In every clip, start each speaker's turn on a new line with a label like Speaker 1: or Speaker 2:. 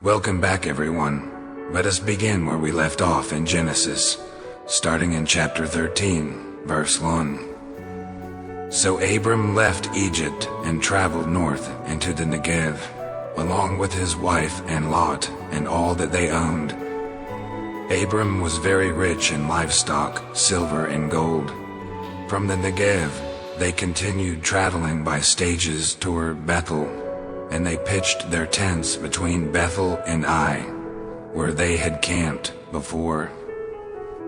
Speaker 1: Welcome back, everyone. Let us begin where we left off in Genesis, starting in chapter 13, verse 1. So Abram left Egypt and traveled north into the Negev, along with his wife and Lot and all that they owned. Abram was very rich in livestock, silver and gold. From the Negev, they continued traveling by stages toward Bethel, and they pitched their tents between Bethel and Ai, where they had camped before.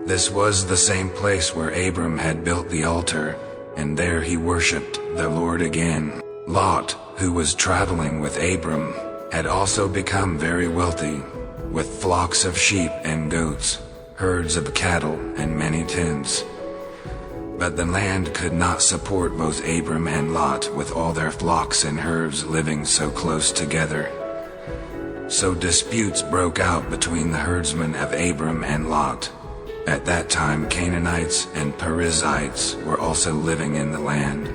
Speaker 1: This was the same place where Abram had built the altar, and there he worshipped the Lord again. Lot, who was traveling with Abram, had also become very wealthy, with flocks of sheep and goats, herds of cattle, and many tents. But the land could not support both Abram and Lot with all their flocks and herds living so close together. So disputes broke out between the herdsmen of Abram and Lot. At that time Canaanites and Perizzites were also living in the land.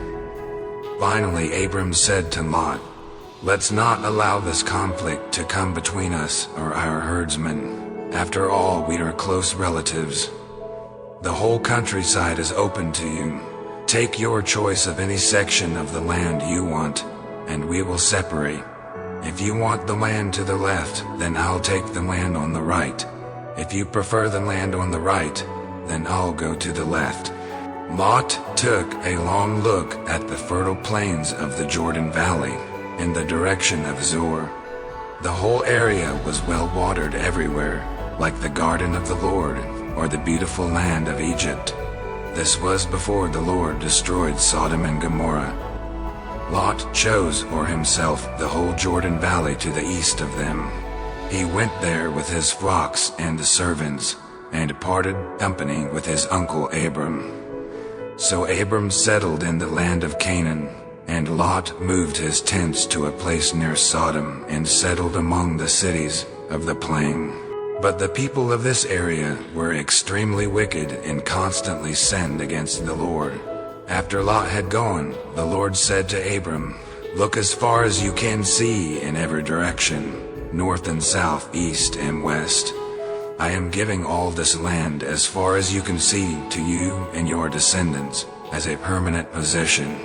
Speaker 1: Finally Abram said to Lot, "Let's not allow this conflict to come between us or our herdsmen. After all, we are close relatives. The whole countryside is open to you. Take your choice of any section of the land you want, and we will separate. If you want the land to the left, then I'll take the land on the right. If you prefer the land on the right, then I'll go to the left." Lot took a long look at the fertile plains of the Jordan Valley in the direction of Zoar. The whole area was well watered everywhere, like the garden of the Lord, or the beautiful land of Egypt. This was before the Lord destroyed Sodom and Gomorrah. Lot chose for himself the whole Jordan Valley to the east of them. He went there with his flocks and servants, and parted company with his uncle Abram. So Abram settled in the land of Canaan, and Lot moved his tents to a place near Sodom and settled among the cities of the plain. But the people of this area were extremely wicked and constantly sinned against the Lord. After Lot had gone, the Lord said to Abram, "Look as far as you can see in every direction, north and south, east and west. I am giving all this land as far as you can see to you and your descendants as a permanent possession.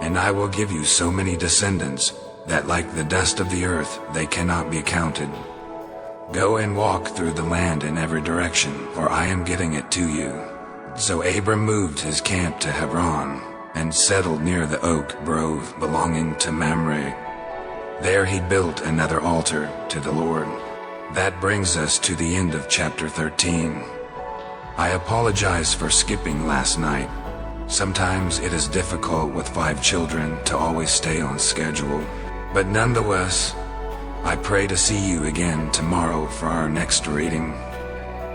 Speaker 1: And I will give you so many descendants that like the dust of the earth they cannot be counted. Go and walk through the land in every direction, for I am giving it to you." So Abram moved his camp to Hebron, and settled near the oak grove belonging to Mamre. There he built another altar to the Lord. That brings us to the end of chapter 13. I apologize for skipping last night. Sometimes it is difficult with 5 children to always stay on schedule, but nonetheless, I pray to see you again tomorrow for our next reading.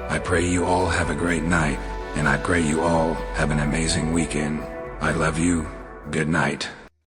Speaker 1: I pray you all have a great night, and I pray you all have an amazing weekend. I love you. Good night.